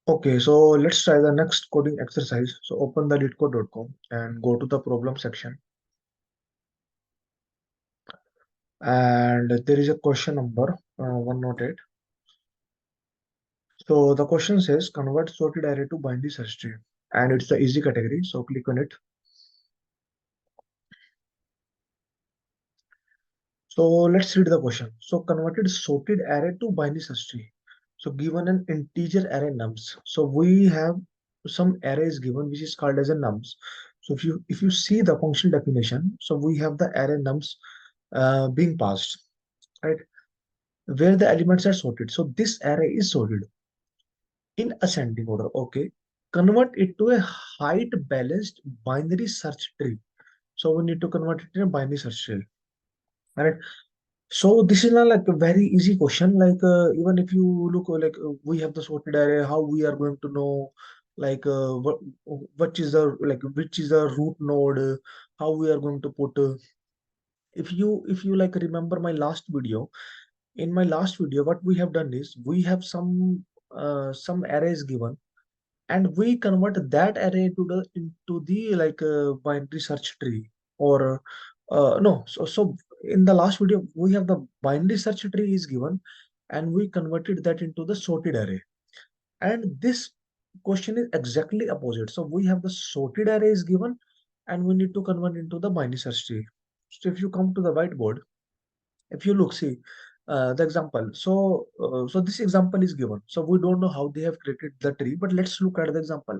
Okay, so let's try the next coding exercise. So open the leetcode.com and go to the problem section. And there is a question number 108. So the question says convert sorted array to binary search tree. And it's the easy category. So click on it. So let's read the question. So converted sorted array to binary search tree. So given an integer array nums. So we have some arrays given which is called as a nums. So if you see the functional definition, so we have the array nums being passed, right? Where the elements are sorted. So this array is sorted in ascending order. Okay. Convert it to a height balanced binary search tree. So we need to convert it to a binary search tree. Right. So this is not like a very easy question. Like even if you look we have the sorted array, how we are going to know like what is the like which is the root node, how we are going to put. If you like remember my last video, in my last video, what we have done is we have some arrays given, and we convert that array to the into the binary search tree or no. So in the last video, we have the binary search tree is given, and we converted that into the sorted array. And this question is exactly opposite. So we have the sorted array is given, and we need to convert into the binary search tree. So if you come to the whiteboard, if you look, see the example. So this example is given, so we don't know how they have created the tree, but let's look at the example.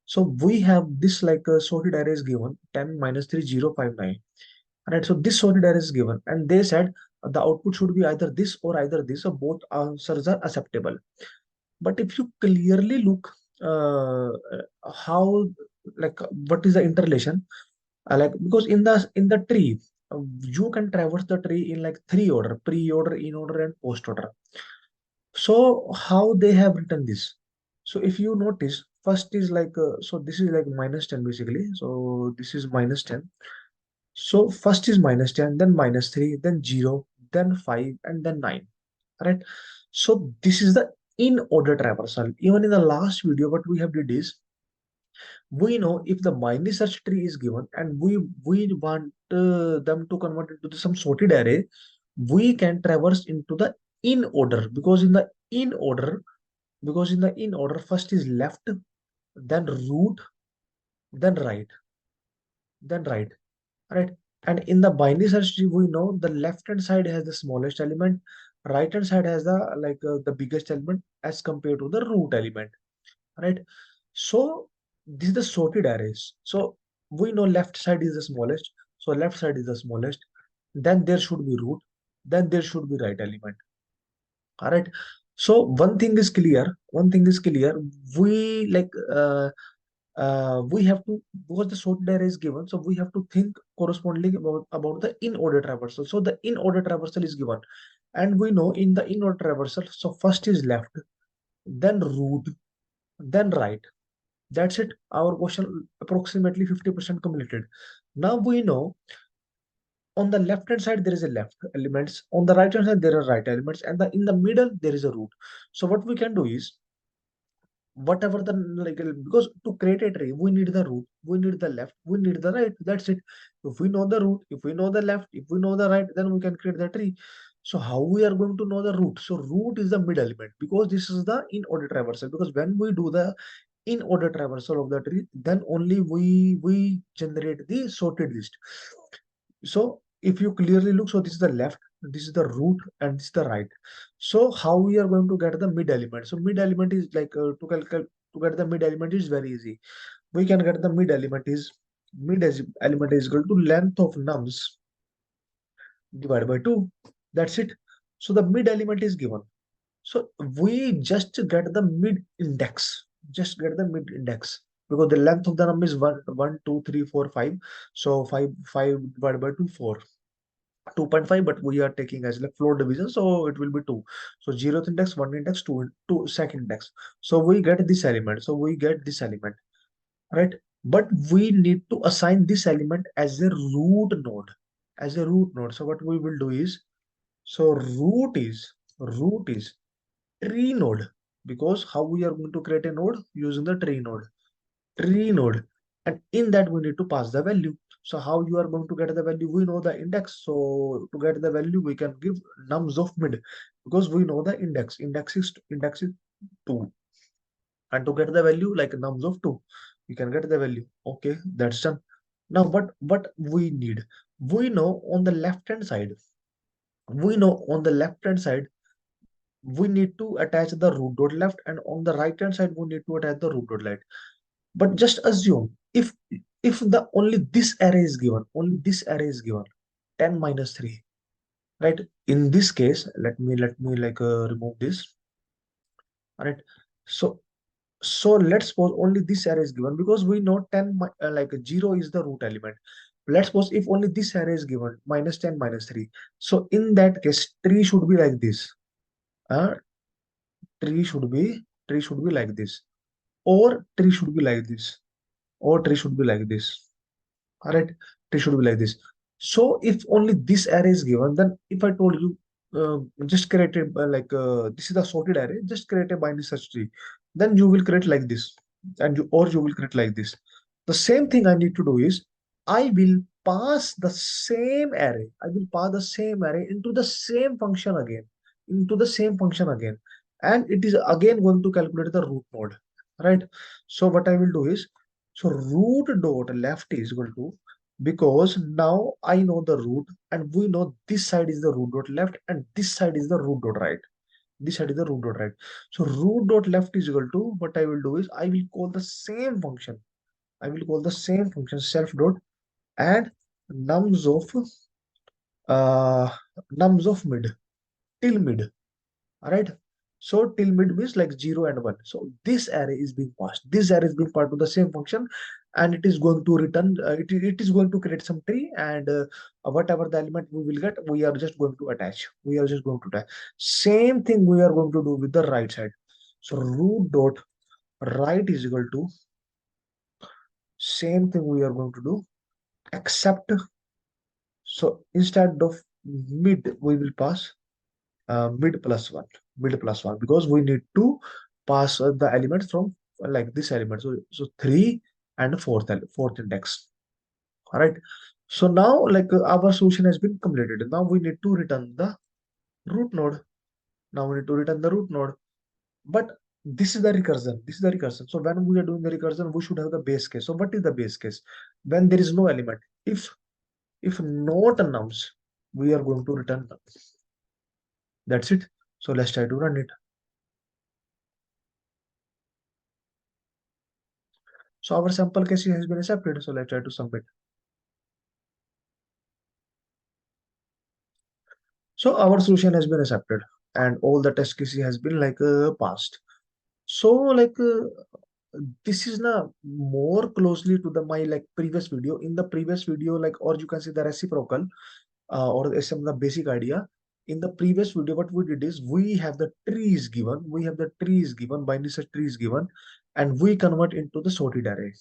So we have this like a sorted array is given 10 minus 3 0 5 9. Right, so this sorted array is given, and they said the output should be either this or either this, so both answers are acceptable. But if you clearly look how like what is the interrelation, like because in the tree, you can traverse the tree in like three order: pre-order, in-order, and post-order. So how they have written this? So if you notice, first is like so this is like minus 10 basically. So this is minus 10. So first is minus 10, then minus 3, then 0, then 5, and then 9. Right? So this is the in order traversal. Even in the last video, what we have did is we know if the binary search tree is given and we want them to convert it to some sorted array, we can traverse into the in order, because in the in order first is left, then root, then right, right. And in the binary search tree, we know the left hand side has the smallest element, right hand side has the biggest element as compared to the root element, right? So this is the sorted arrays. So we know left side is the smallest. So left side is the smallest. Then there should be root. Then there should be right element. All right. So one thing is clear. One thing is clear. We we have to, because the sorted array is given, so we have to think correspondingly about the in order traversal. So the in order traversal is given, and we know in the in order traversal, so first is left, then root, then right. That's it. Our question approximately 50% completed. Now we know on the left hand side there is a left elements, on the right hand side there are right elements, and in the middle there is a root. So what we can do is whatever the because to create a tree we need the root, we need the left, we need the right. That's it. If we know the root, if we know the left, if we know the right, then we can create the tree. So how we are going to know the root? So root is the mid element, because this is the in order traversal, because when we do the in order traversal of the tree, then only we generate the sorted list. So if you clearly look, so this is the left, this is the root, and this is the right. So how we are going to get the mid element? So mid element is like to calculate, to get the mid element is very easy. We can get the mid element is equal to length of nums divided by 2. That's it. So the mid element is given. So we just get the mid index. Just get the mid index, because the length of the number is 1, 1, 2, 3, 4, 5. So 5 divided by 2, 4. 2.5, but we are taking as like floor division, so it will be 2. So zeroth index, one index, two second index. So we get this element. So we get this element, right? But we need to assign this element as a root node, as a root node. So what we will do is, so root is tree node. because how we are going to create a node using the tree node, and in that we need to pass the value. So how you are going to get the value? We know the index, so to get the value we can give nums of mid, because we know the index is 2, and to get the value like nums of 2, we can get the value. Okay, that's done. Now what we need, we know on the left hand side, we need to attach the root dot left, and on the right hand side we need to attach the root dot right. But just assume, if the only this array is given, 10 minus 3, right? In this case, let me like remove this. All right. So so let's suppose only this array is given, because we know 0 is the root element. Let's suppose if only this array is given, minus 10 minus 3. So in that case, tree should be like this. Uh, tree should be like this, or tree should be like this, or tree should be like this. All right, tree should be like this. So if only this array is given, then if I told you, just create a this is the sorted array, just create a binary search tree, then you will create like this, you will create like this. The same thing I need to do is, I will pass the same array into the same function again, and it is again going to calculate the root node, right? So what I will do is, so root dot left is equal to, because now I know the root, and we know this side is the root dot left and this side is the root dot right. This side is the root dot right. So root dot left is equal to, what I will do is, I will call the same function. Self dot, and nums of uh nums of mid, till mid. All right. So till mid means like 0 and 1. So this array is being passed. This array is being part of the same function, and it is going to return. It is going to create some tree, and whatever the element we will get, we are just going to attach. Same thing we are going to do with the right side. So root dot right is equal to, same thing we are going to do, except, so instead of mid, we will pass mid plus one, because we need to pass the elements from like this element. So 3 and fourth index. All right. So now our solution has been completed. Now we need to return the root node. But this is the recursion. So when we are doing the recursion, we should have the base case. So what is the base case? When there is no element. If not nums, we are going to return nums. That's it. So let's try to run it. So our sample case has been accepted. So let's try to submit. So our solution has been accepted, and all the test cases has been passed. So this is now more closely to the my previous video. In the previous video, or you can say the reciprocal, or some the basic idea. In the previous video, what we did is, we have the trees given. Binary search trees given, and we convert into the sorted array.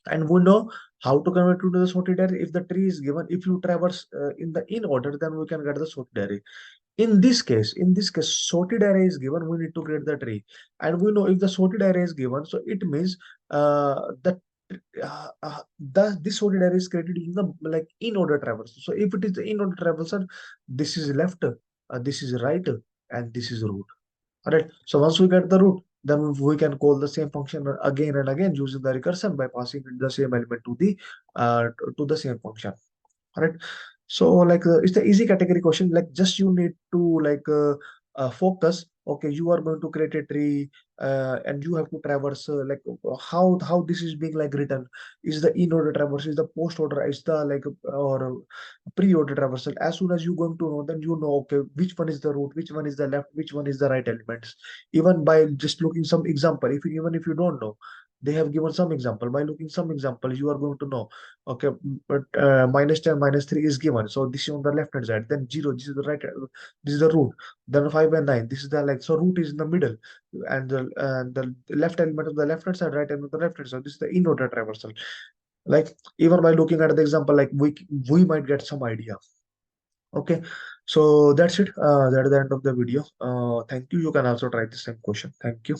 And we know how to convert to the sorted array. If the tree is given, if you traverse in order, then we can get the sorted array. In this case, sorted array is given, we need to create the tree. And we know if the sorted array is given, so it means that this sorted array is created in the in order traversal. So if it is the in order traversal, this is left, this is right, and this is root. All right. So once we get the root, then we can call the same function again and again using the recursion by passing the same element to the same function. All right. So it's the easy category question. Just you need to focus. Okay, you are going to create a tree, and you have to traverse how this is being written. Is the in order traverse? Is the post order? Is the or pre order traversal? As soon as you going to know, then you know, okay, which one is the root, which one is the left, which one is the right elements. Even by just looking some example, even if you don't know, they have given some example. By looking some example, you are going to know. Okay, but minus 10 minus 3 is given, so this is on the left hand side. Then 0, this is the right, this is the root. Then 5 and 9, this is the so root is in the middle, and the left element of the left hand side, right element of the left hand side. This is the in order traversal. Even by looking at the example, we might get some idea. Okay. So that's it. That is the end of the video. Thank you. You can also try the same question. Thank you.